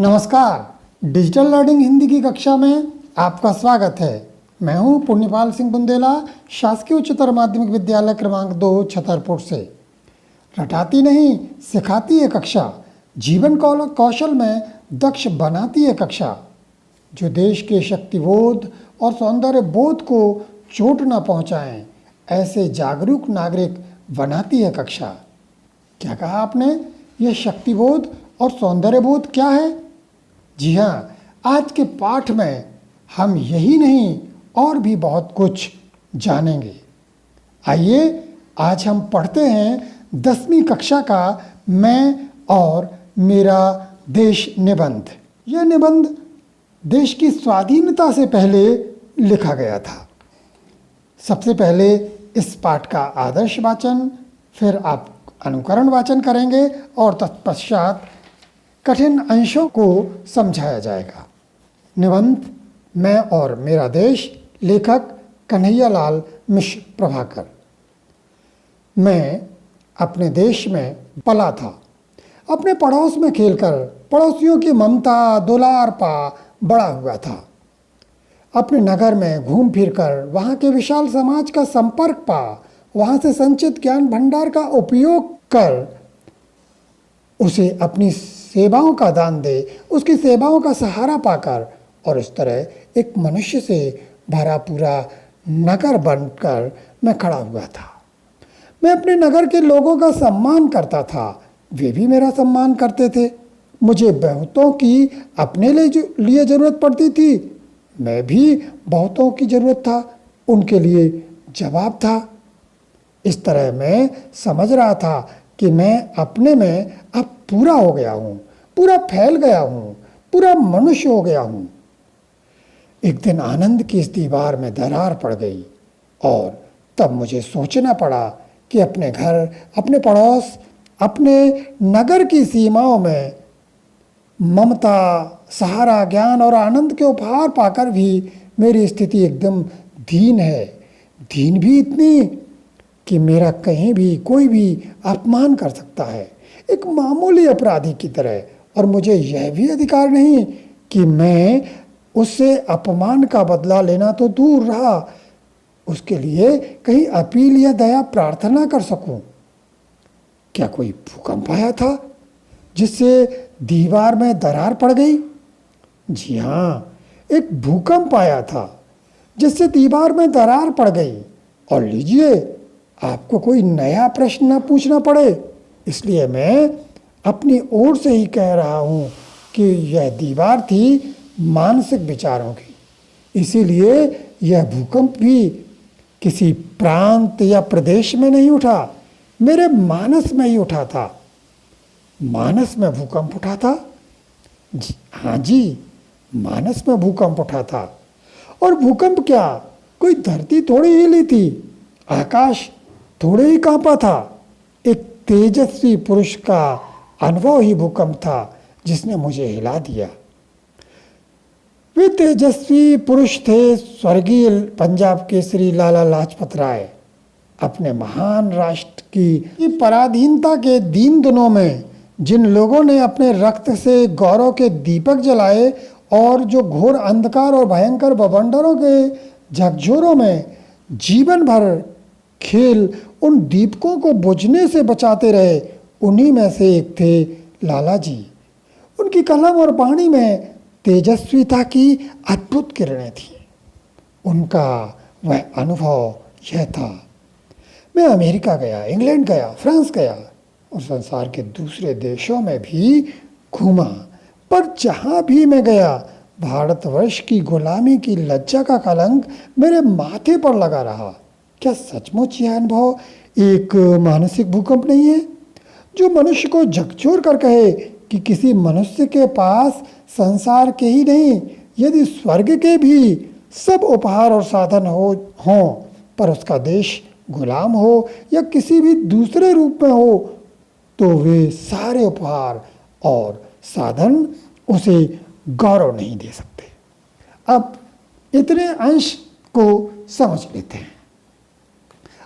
नमस्कार। Digital learning Hindi की कक्षा में आपका स्वागत है। मैं हूं पुण्यपाल सिंह बुंदेला, शासकीय उच्चतर माध्यमिक विद्यालय क्रमांक 2 छतरपुर से। रटाती नहीं सिखाती है कक्षा, जीवन कौशल में दक्ष बनाती है कक्षा। जो देश के शक्तिबोध और सौंदर्य बोध को चोट न पहुंचाएं, ऐसे जागरूक नागरिक बनाती है कक्षा। क्या कहा आपने? यह शक्तिबोध और सौंदर्यबोध क्या है? जी हाँ, आज के पाठ में हम यही नहीं और भी बहुत कुछ जानेंगे। आइए आज हम पढ़ते हैं 10वीं कक्षा का मैं और मेरा देश निबंध। यह निबंध देश की स्वाधीनता से पहले लिखा गया था। सबसे पहले इस पाठ का आदर्श वाचन, फिर आप अनुकरण वाचन करेंगे और तत्पश्चात कठिन अंशों को समझाया जाएगा। निबंध मैं और मेरा देश, लेखक कन्हैयालाल मिश्र प्रभाकर। मैं अपने देश में पला था, अपने पड़ोस में खेलकर पड़ोसियों की ममता दुलार पा बड़ा हुआ था। अपने नगर में घूम फिरकर वहाँ के विशाल समाज का संपर्क पा, वहाँ से संचित ज्ञान भंडार का उपयोग कर उसे अपनी सेवाओं का दान दे, उसकी सेवाओं का सहारा पाकर और इस तरह एक मनुष्य से भरा पूरा नगर बनकर मैं खड़ा हुआ था। मैं अपने नगर के लोगों का सम्मान करता था, वे भी मेरा सम्मान करते थे। मुझे बहुतों की अपने लिए ज़रूरत पड़ती थी, मैं भी बहुतों की ज़रूरत था, उनके लिए जवाब था। इस तरह मैं समझ रहा था कि मैं अपने में अब पूरा हो गया हूँ, पूरा फैल गया हूँ, पूरा मनुष्य हो गया हूँ। एक दिन आनंद की इस दीवार में दरार पड़ गई और तब मुझे सोचना पड़ा कि अपने घर, अपने पड़ोस, अपने नगर की सीमाओं में ममता, सहारा, ज्ञान और आनंद के उपहार पाकर भी मेरी स्थिति एकदम दीन है। दीन भी इतनी कि मेरा कहीं भी कोई भी अपमान कर सकता है, एक मामूली अपराधी की तरह, और मुझे यह भी अधिकार नहीं कि मैं उससे अपमान का बदला लेना तो दूर रहा, उसके लिए कहीं अपील या दया प्रार्थना कर सकूं। क्या कोई भूकंप आया था जिससे दीवार में दरार पड़ गई? जी हाँ, एक भूकंप आया था जिससे दीवार में दरार पड़ गई। और लीजिए, आपको कोई नया प्रश्न न पूछना पड़े, इसलिए मैं अपनी ओर से ही कह रहा हूँ कि यह दीवार थी मानसिक विचारों की। इसीलिए यह भूकंप भी किसी प्रांत या प्रदेश में नहीं उठा, मेरे मानस में ही उठा था। मानस में भूकंप उठा था? जी हाँ जी, मानस में भूकंप उठा था। और भूकंप क्या, कोई धरती थोड़ी हिली थी, आकाश थोड़े ही कांपा था। एक तेजस्वी पुरुष का अनुभव ही भूकंप था जिसने मुझे हिला दिया। वे तेजस्वी पुरुष थे स्वर्गीय पंजाब केसरी लाला लाजपत राय। अपने महान राष्ट्र की पराधीनता के दीन दिनों में जिन लोगों ने अपने रक्त से गौरव के दीपक जलाए और जो घोर अंधकार और भयंकर बवंडरों के झकझोरों में जीवन भर खेल उन दीपकों को बुझने से बचाते रहे, उन्हीं में से एक थे लाला जी। उनकी कलम और वाणी में तेजस्विता की अद्भुत किरणें थीं। उनका वह अनुभव यह था। मैं अमेरिका गया, इंग्लैंड गया, फ्रांस गया और संसार के दूसरे देशों में भी घूमा, पर जहाँ भी मैं गया भारतवर्ष की गुलामी की लज्जा का कलंक मेरे माथे पर लगा रहा। क्या सचमुच यह अनुभव एक मानसिक भूकंप नहीं है, जो मनुष्य को झकझोर कर कहे कि किसी मनुष्य के पास संसार के ही नहीं, यदि स्वर्ग के भी सब उपहार और साधन हों, पर उसका देश गुलाम हो या किसी भी दूसरे रूप में हो, तो वे सारे उपहार और साधन उसे गौरव नहीं दे सकते। अब इतने अंश को समझ लेते हैं।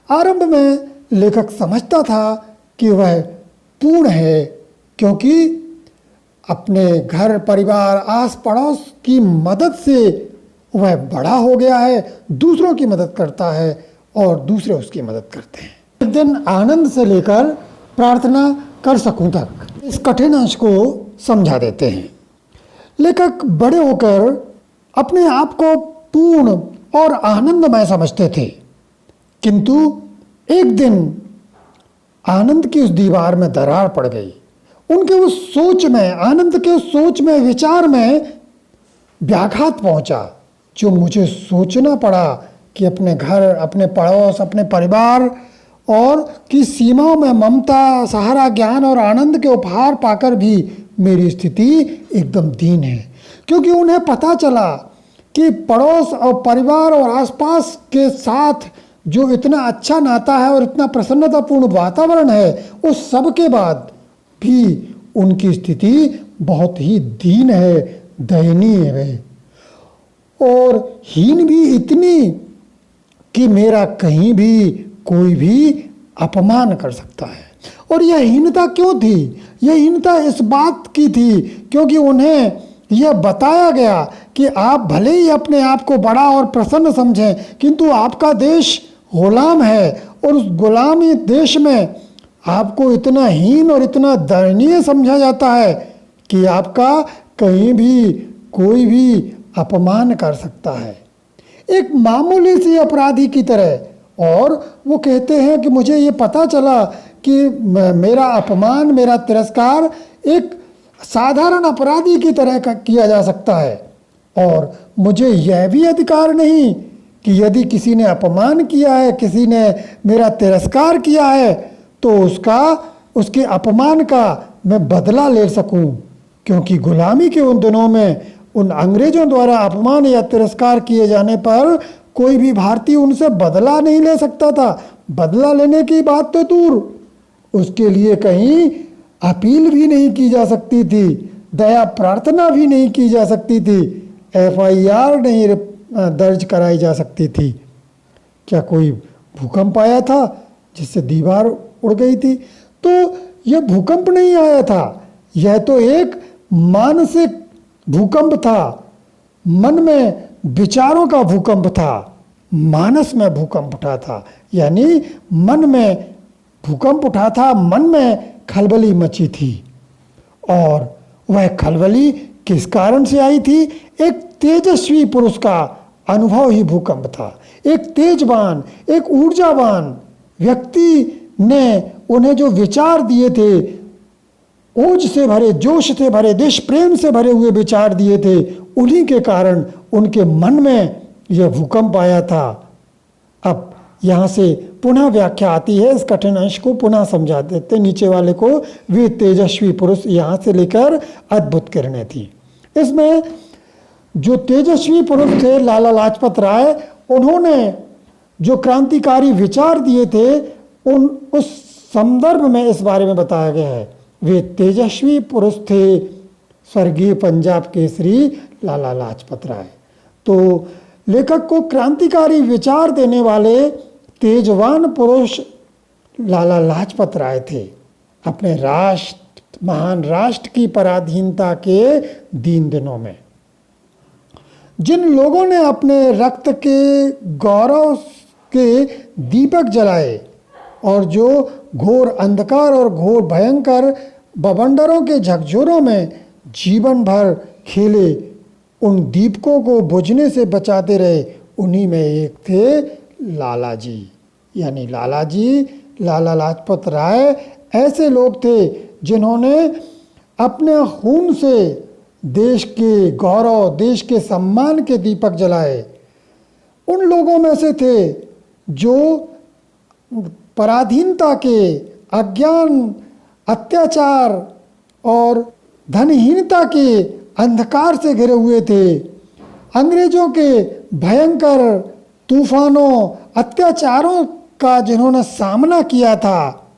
आरंभ में लेखक समझता था कि वह पूर्ण है, क्योंकि अपने घर परिवार आस पड़ोस की मदद से वह बड़ा हो गया है, दूसरों की मदद करता है और दूसरे उसकी मदद करते हैं। एक दिन आनंद से लेकर प्रार्थना कर सकूं तक इस कठिन अंश को समझा देते हैं। लेखक बड़े होकर अपने आप को पूर्ण और आनंदमय समझते थे, किंतु एक दिन आनंद की उस दीवार में दरार पड़ गई। उनके उस सोच में, आनंद के उस सोच में, विचार में व्याघात पहुंचा, जो मुझे सोचना पड़ा कि अपने घर, अपने पड़ोस, अपने परिवार और की सीमाओं में ममता, सहारा, ज्ञान और आनंद के उपहार पाकर भी मेरी स्थिति एकदम दीन है। क्योंकि उन्हें पता चला कि पड़ोस और परिवार और आसपास के साथ जो इतना अच्छा नाता है और इतना प्रसन्नतापूर्ण वातावरण है, उस सब के बाद भी उनकी स्थिति बहुत ही दीन है, दयनीय है और हीन भी इतनी कि मेरा कहीं भी कोई भी अपमान कर सकता है। और यह हीनता क्यों थी? यह हीनता इस बात की थी क्योंकि उन्हें यह बताया गया कि आप भले ही अपने आप को बड़ा और प्रसन्न समझें, किंतु आपका देश गुलाम है और उस गुलामी देश में आपको इतना हीन और इतना दयनीय समझा जाता है कि आपका कहीं भी कोई भी अपमान कर सकता है, एक मामूली सी अपराधी की तरह। और वो कहते हैं कि मुझे ये पता चला कि मेरा अपमान, मेरा तिरस्कार एक साधारण अपराधी की तरह किया जा सकता है और मुझे यह भी अधिकार नहीं कि यदि किसी ने अपमान किया है, किसी ने मेरा तिरस्कार किया है, तो उसके अपमान का मैं बदला ले सकूं। क्योंकि गुलामी के उन दिनों में उन अंग्रेजों द्वारा अपमान या तिरस्कार किए जाने पर कोई भी भारतीय उनसे बदला नहीं ले सकता था। बदला लेने की बात तो दूर, उसके लिए कहीं अपील भी नहीं की जा सकती थी, दया प्रार्थना भी नहीं की जा सकती थी, FIR नहीं दर्ज कराई जा सकती थी। क्या कोई भूकंप आया था जिससे दीवार उड़ गई थी? तो यह भूकंप नहीं आया था, यह तो एक मानसिक भूकंप था, मन में विचारों का भूकंप था, मानस में भूकंप उठा था, यानी मन में भूकंप उठा था, मन में खलबली मची थी। और वह खलबली किस कारण से आई थी? एक तेजस्वी पुरुष का अनुभव ही भूकंप था। एक तेजवान, एक ऊर्जावान व्यक्ति ने उन्हें जो विचार दिए थे, ओज से भरे, जोश से भरे, देश प्रेम से भरे हुए विचार दिए थे, उन्हीं के कारण उनके मन में यह भूकंप आया था। अब यहाँ से पुनः व्याख्या आती है, इस कठिन अंश को पुनः समझा देते नीचे वाले को। वे तेजस्वी पुरुष यहाँ से लेकर अद्भुत किरणें थी। इसमें जो तेजस्वी पुरुष थे लाला लाजपत राय, उन्होंने जो क्रांतिकारी विचार दिए थे उस संदर्भ में इस बारे में बताया गया है। वे तेजस्वी पुरुष थे स्वर्गीय पंजाब केसरी लाला लाजपत राय। तो लेखक को क्रांतिकारी विचार देने वाले तेजवान पुरुष लाला लाजपत राय थे। अपने राष्ट्र, महान राष्ट्र की पराधीनता के दीन दिनों में जिन लोगों ने अपने रक्त के गौरव के दीपक जलाए और जो घोर अंधकार और घोर भयंकर बवंडरों के झकझोरों में जीवन भर खेले, उन दीपकों को बुझने से बचाते रहे, उन्हीं में एक थे लाला जी। यानी लाला जी, लाला लाजपत राय ऐसे लोग थे जिन्होंने अपने खून से देश के गौरव, देश के सम्मान के दीपक जलाए। उन लोगों में से थे जो पराधीनता के, अज्ञान, अत्याचार और धनहीनता के अंधकार से घिरे हुए थे। अंग्रेजों के भयंकर तूफानों, अत्याचारों का जिन्होंने सामना किया था,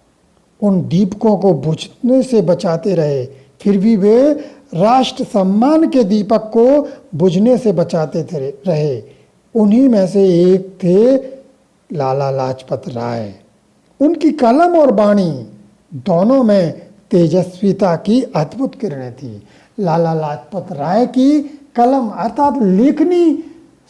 उन दीपकों को बुझने से बचाते रहे, फिर भी वे राष्ट्र सम्मान के दीपक को बुझने से बचाते रहे। उन्हीं में से एक थे लाला लाजपत राय। उनकी कलम और वाणी दोनों में तेजस्विता की अद्भुत किरणें थी। लाला लाजपत राय की कलम अर्थात लेखनी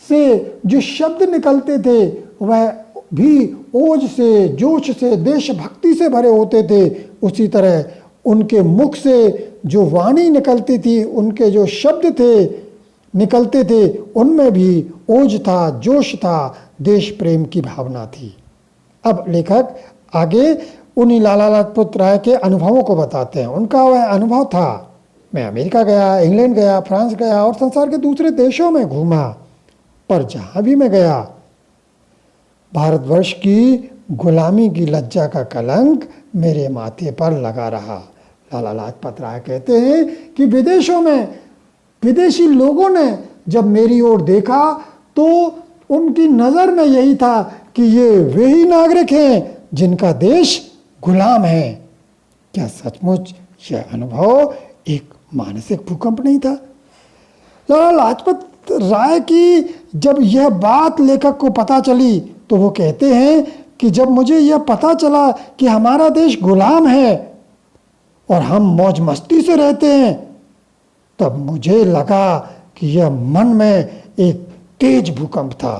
से जो शब्द निकलते थे वह भी ओज से, जोश से, देशभक्ति से भरे होते थे। उसी तरह उनके मुख से जो वाणी निकलती थी, उनके जो शब्द थे निकलते थे, उनमें भी ओज था, जोश था, देश प्रेम की भावना थी। अब लेखक आगे उन्हीं लाला लाजपत राय के अनुभवों को बताते हैं। उनका वह अनुभव था, मैं अमेरिका गया, इंग्लैंड गया, फ्रांस गया और संसार के दूसरे देशों में घूमा, पर जहाँ भी मैं गया भारतवर्ष की गुलामी की लज्जा का कलंक मेरे माथे पर लगा रहा। लाला लाजपत राय कहते हैं कि विदेशों में विदेशी लोगों ने जब मेरी ओर देखा तो उनकी नज़र में यही था कि ये वे ही नागरिक हैं जिनका देश गुलाम है। क्या सचमुच यह अनुभव एक मानसिक भूकंप नहीं था? लाला लाजपत राय की जब यह बात लेखक को पता चली तो वो कहते हैं कि जब मुझे यह पता चला कि हमारा देश गुलाम है और हम मौज मस्ती से रहते हैं, तब मुझे लगा कि यह मन में एक तेज भूकंप था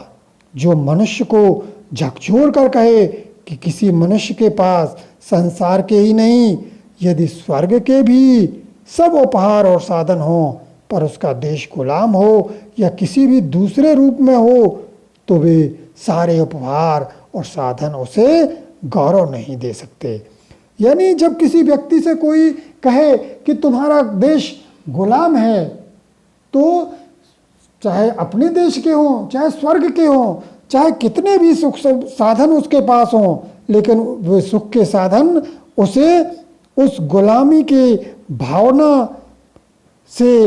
जो मनुष्य को झकझोर कर कहे कि किसी मनुष्य के पास संसार के ही नहीं, यदि स्वर्ग के भी सब उपहार और साधन हो, पर उसका देश गुलाम हो या किसी भी दूसरे रूप में हो, तो वे सारे उपहार और साधन उसे गौरव नहीं दे सकते। यानी जब किसी व्यक्ति से कोई कहे कि तुम्हारा देश गुलाम है, तो चाहे अपने देश के हों, चाहे स्वर्ग के हों, चाहे कितने भी सुख साधन उसके पास हों, लेकिन वे सुख के साधन उसे उस गुलामी के भावना से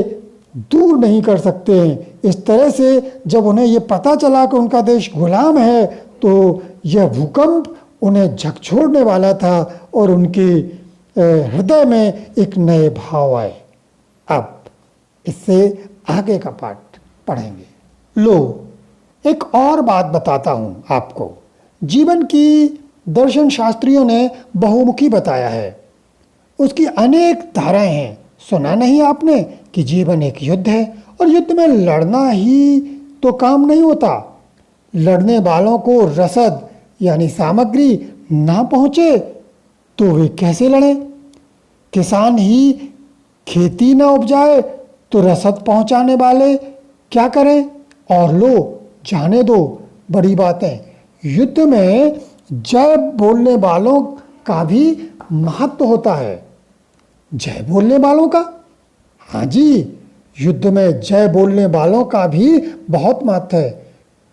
दूर नहीं कर सकते हैं। इस तरह से जब उन्हें ये पता चला कि उनका देश गुलाम है तो यह भूकंप उन्हें झकझोरने वाला था और उनके हृदय में एक नए भाव आए। अब इससे आगे का पाठ पढ़ेंगे। लो, एक और बात बताता हूँ आपको। जीवन की दर्शन शास्त्रियों ने बहुमुखी बताया है, उसकी अनेक धाराएं हैं। सुना नहीं आपने कि जीवन एक युद्ध है और युद्ध में लड़ना ही तो काम नहीं होता। लड़ने वालों को रसद यानी सामग्री ना पहुँचे तो वे कैसे लड़ें? किसान ही खेती ना उपजाए तो रसद पहुँचाने वाले क्या करें? और लो, जाने दो बड़ी बातें। युद्ध में जय बोलने वालों का भी महत्व होता है। जय बोलने वालों का? हाँ जी, युद्ध में जय बोलने वालों का भी बहुत महत्व है।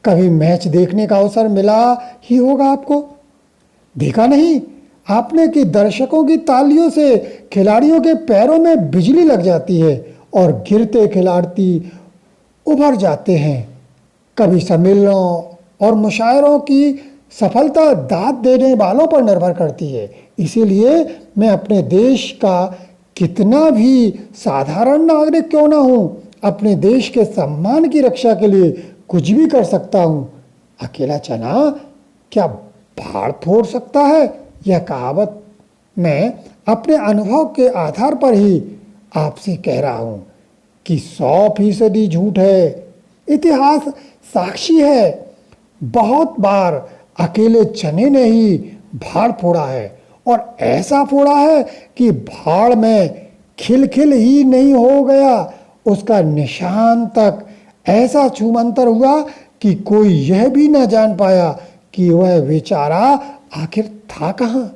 कभी मैच देखने का अवसर मिला ही होगा आपको, देखा नहीं आपने कि दर्शकों की तालियों से खिलाड़ियों के पैरों में बिजली लग जाती है और गिरते खिलाड़ी उभर जाते हैं। कभी सम्मेलनों और मुशायरों की सफलता दाद देने वालों पर निर्भर करती है। इसीलिए मैं अपने देश का कितना भी साधारण नागरिक क्यों ना हूँ, अपने देश के सम्मान की रक्षा के लिए कुछ भी कर सकता हूँ। अकेला चना क्या भाड़ फोड़ सकता है? यह कहावत मैं अपने अनुभव के आधार पर ही आपसे कह रहा हूँ कि 100% झूठ है। इतिहास साक्षी है, बहुत बार अकेले चने ने ही भाड़ फोड़ा है और ऐसा फोड़ा है कि भाड़ में खिलखिल ही नहीं हो गया, उसका निशान तक ऐसा छूमंतर हुआ कि कोई यह भी न जान पाया कि वह बेचारा आखिर था कहाँ।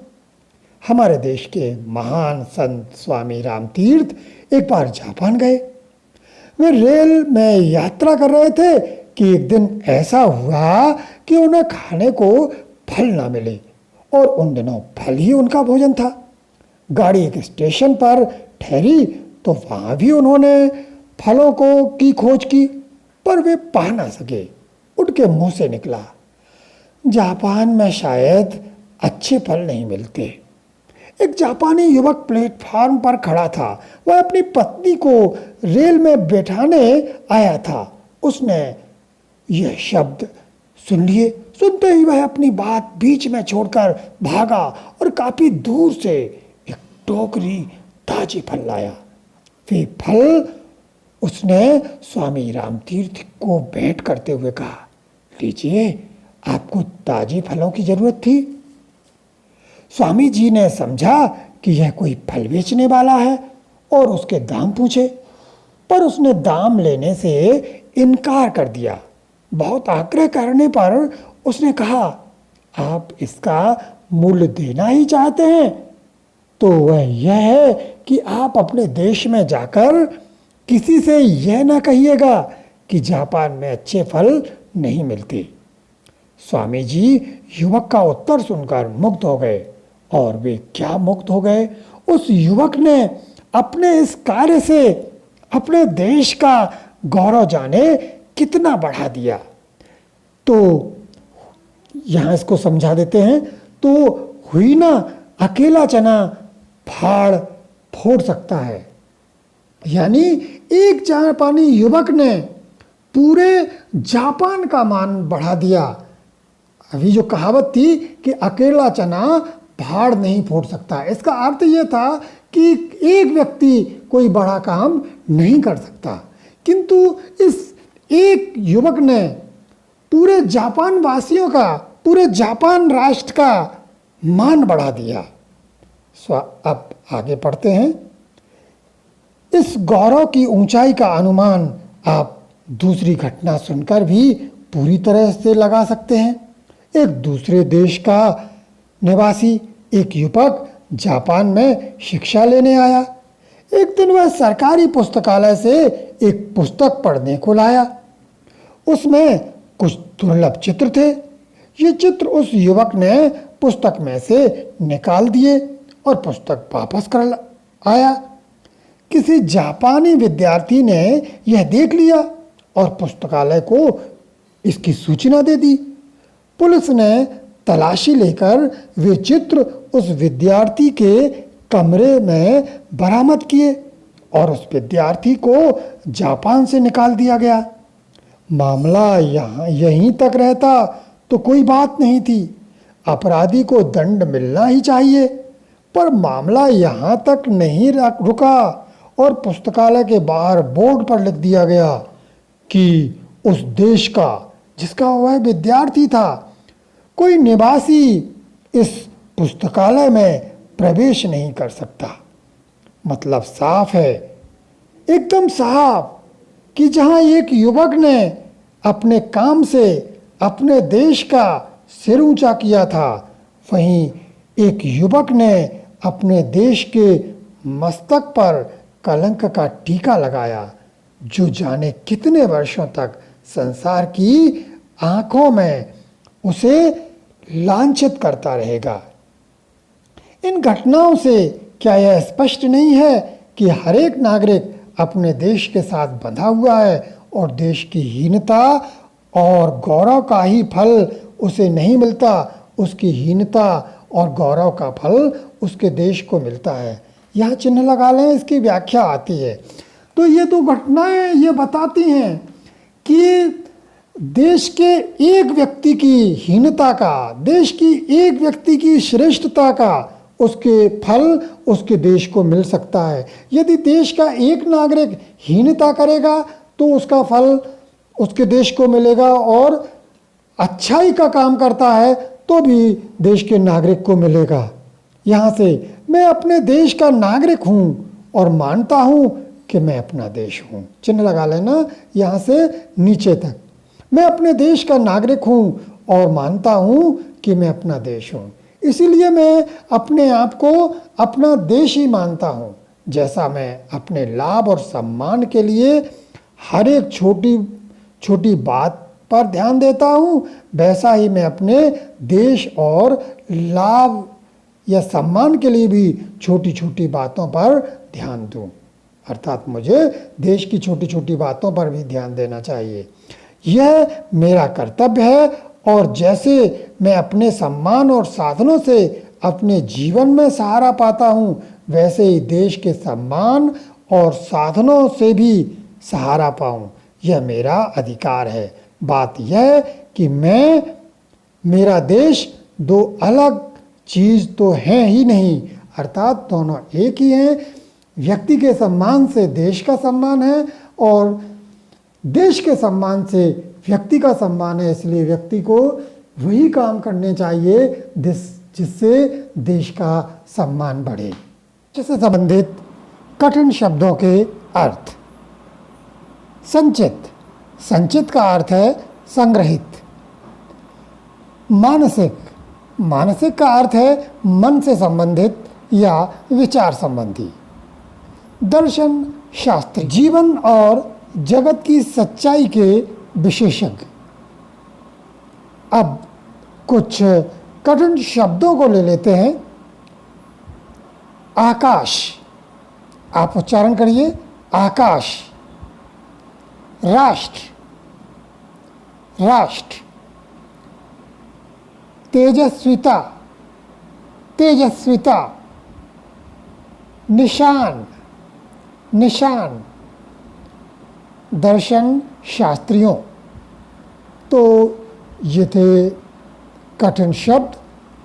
हमारे देश के महान संत स्वामी रामतीर्थ एक बार जापान गए। वे रेल में यात्रा कर रहे थे कि एक दिन ऐसा हुआ कि उन्हें खाने को फल ना मिले और उन दिनों फल ही उनका भोजन था। गाड़ी एक स्टेशन पर ठहरी तो वहाँ भी उन्होंने फलों की खोज की, पर वे पा ना सके। उनके मुंह से निकला, जापान में शायद अच्छे फल नहीं मिलते। एक जापानी युवक प्लेटफार्म पर खड़ा था। वह अपनी पत्नी को रेल में बैठाने आया था। उसने यह शब्द सुन लिए। सुनते ही वह अपनी बात बीच में छोड़कर भागा और काफी दूर से एक टोकरी ताजे फल लाया। वे फल उसने स्वामी रामतीर्थ को भेंट करते हुए कहा, लीजिए, आपको ताजे फलों की जरूरत थी। स्वामी जी ने समझा कि यह कोई फल बेचने वाला है और उसके दाम पूछे, पर उसने दाम लेने से इनकार कर दिया। बहुत आग्रह करने पर उसने कहा, आप इसका मूल्य देना ही चाहते हैं तो वह यह है कि आप अपने देश में जाकर किसी से यह ना कहिएगा कि जापान में अच्छे फल नहीं मिलते। स्वामी जी युवक का उत्तर सुनकर मुग्ध हो गए। और वे क्या मुग्ध हो गए! उस युवक ने अपने इस कार्य से अपने देश का गौरव जाने कितना बढ़ा दिया। तो यहाँ इसको समझा देते हैं। तो हुई ना, अकेला चना फाड़ फोड़ सकता है। यानी एक जापानी युवक ने पूरे जापान का मान बढ़ा दिया। अभी जो कहावत थी कि अकेला चना फाड़ नहीं फोड़ सकता, इसका अर्थ यह था कि एक व्यक्ति कोई बड़ा काम नहीं कर सकता, किंतु इस एक युवक ने पूरे जापान वासियों का, पूरे जापान राष्ट्र का मान बढ़ा दिया। अब आगे पढ़ते हैं। इस गौरव की ऊंचाई का अनुमान आप दूसरी घटना सुनकर भी पूरी तरह से लगा सकते हैं। एक दूसरे देश का निवासी, एक युवक जापान में शिक्षा लेने आया। एक दिन वह सरकारी पुस्तकालय से एक पुस्तक पढ़ने को लाया। उसमें कुछ दुर्लभ चित्र थे। ये चित्र उस युवक ने पुस्तक में से निकाल दिए और पुस्तक वापस कर आया। किसी जापानी विद्यार्थी ने यह देख लिया और पुस्तकालय को इसकी सूचना दे दी। पुलिस ने तलाशी लेकर वे चित्र उस विद्यार्थी के कमरे में बरामद किए और उस विद्यार्थी को जापान से निकाल दिया गया। मामला यहीं तक रहता तो कोई बात नहीं थी, अपराधी को दंड मिलना ही चाहिए, पर मामला यहाँ तक नहीं रुका और पुस्तकालय के बाहर बोर्ड पर लिख दिया गया कि उस देश का जिसका वह विद्यार्थी था, कोई निवासी इस पुस्तकालय में प्रवेश नहीं कर सकता। मतलब साफ है, एकदम साफ, कि जहां एक युवक ने अपने काम से अपने देश का सिर ऊंचा किया था, वहीं एक युवक ने अपने देश के मस्तक पर कलंक का टीका लगाया, जो जाने कितने वर्षों तक संसार की आंखों में उसे लांछित करता रहेगा। इन घटनाओं से क्या यह स्पष्ट नहीं है कि हर एक नागरिक अपने देश के साथ बंधा हुआ है और देश की हीनता और गौरव का ही फल उसे नहीं मिलता, उसकी हीनता और गौरव का फल उसके देश को मिलता है। यहाँ चिन्ह लगा लें, इसकी व्याख्या आती है। तो ये दो घटनाएं ये बताती हैं कि देश के एक व्यक्ति की हीनता का, देश की एक व्यक्ति की श्रेष्ठता का उसके फल उसके देश को मिल सकता है। यदि देश का एक नागरिक हीनता करेगा तो उसका फल उसके देश को मिलेगा, और अच्छाई का काम करता है तो भी देश के नागरिक को मिलेगा। यहाँ से मैं अपने देश का नागरिक हूँ और मानता हूँ कि मैं अपना देश हूँ। चिन्ह लगा लेना यहाँ से नीचे तक। मैं अपने देश का नागरिक हूँ और मानता हूँ कि मैं अपना देश हूँ, इसीलिए मैं अपने आप को अपना देश ही मानता हूँ। जैसा मैं अपने लाभ और सम्मान के लिए हर एक छोटी छोटी बात पर ध्यान देता हूँ, वैसा ही मैं अपने देश और लाभ या सम्मान के लिए भी छोटी छोटी बातों पर ध्यान दूँ। अर्थात मुझे देश की छोटी छोटी बातों पर भी ध्यान देना चाहिए। यह मेरा कर्तव्य है, और जैसे मैं अपने सम्मान और साधनों से अपने जीवन में सहारा पाता हूँ, वैसे ही देश के सम्मान और साधनों से भी सहारा पाऊँ। यह मेरा अधिकार है। बात यह है कि मेरा देश दो अलग चीज़ तो हैं ही नहीं, अर्थात दोनों एक ही हैं। व्यक्ति के सम्मान से देश का सम्मान है और देश के सम्मान से व्यक्ति का सम्मान है। इसलिए व्यक्ति को वही काम करने चाहिए जिससे देश का सम्मान बढ़े। इससे संबंधित कठिन शब्दों के अर्थ। संचित, संचित का अर्थ है संग्रहित। मानसिक, मानसिक का अर्थ है मन से संबंधित या विचार संबंधी। दर्शन शास्त्र, जीवन और जगत की सच्चाई के विशेषज्ञ। अब कुछ कठिन शब्दों को ले लेते हैं। आकाश, आप उच्चारण करिए, आकाश। राष्ट्र, राष्ट्र। तेजस्विता, तेजस्विता। निशान, निशान। दर्शन शास्त्रियों। तो ये थे कठिन शब्द।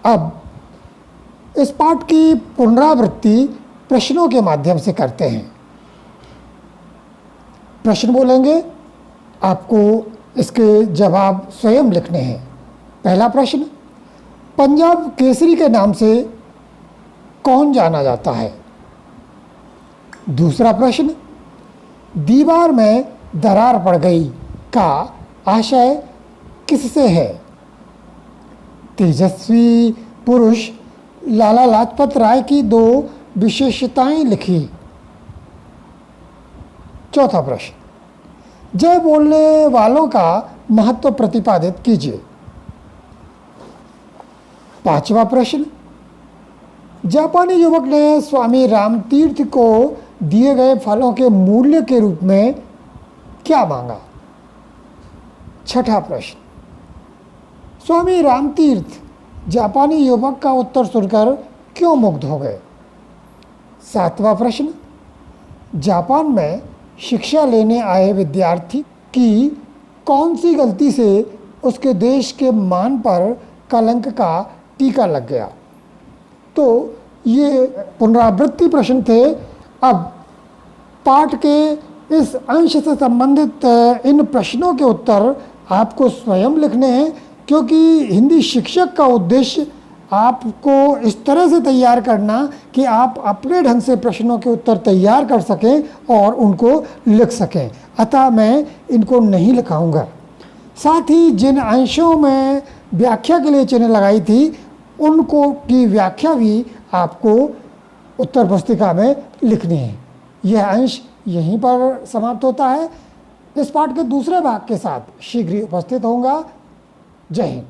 अब इस पाठ की पुनरावृत्ति प्रश्नों के माध्यम से करते हैं। प्रश्न बोलेंगे, आपको इसके जवाब स्वयं लिखने हैं। पहला प्रश्न, पंजाब केसरी के नाम से कौन जाना जाता है? दूसरा प्रश्न, दीवार में दरार पड़ गई का आशय किससे है? तेजस्वी पुरुष लाला लाजपत राय की 2 विशेषताएं लिखी। चौथा प्रश्न, जय बोलने वालों का महत्व प्रतिपादित कीजिए। पांचवा प्रश्न, जापानी युवक ने स्वामी रामतीर्थ को दिए गए फलों के मूल्य के रूप में क्या मांगा? छठा प्रश्न, स्वामी रामतीर्थ जापानी युवक का उत्तर सुनकर क्यों मुग्ध हो गए? सातवां प्रश्न, जापान में शिक्षा लेने आए विद्यार्थी की कौन सी गलती से उसके देश के मान पर कलंक का टीका लग गया? तो ये पुनरावृत्ति प्रश्न थे। अब पाठ के इस अंश से संबंधित इन प्रश्नों के उत्तर आपको स्वयं लिखने हैं, क्योंकि हिंदी शिक्षक का उद्देश्य आपको इस तरह से तैयार करना कि आप अपने ढंग से प्रश्नों के उत्तर तैयार कर सकें और उनको लिख सकें। अतः मैं इनको नहीं लिखाऊंगा। साथ ही जिन अंशों में व्याख्या के लिए चिन्ह लगाई थी उनको की व्याख्या भी आपको उत्तर पुस्तिका में लिखनी है। यह अंश यहीं पर समाप्त होता है। इस पाठ के दूसरे भाग के साथ शीघ्र ही उपस्थित होऊंगा। जय हिंद।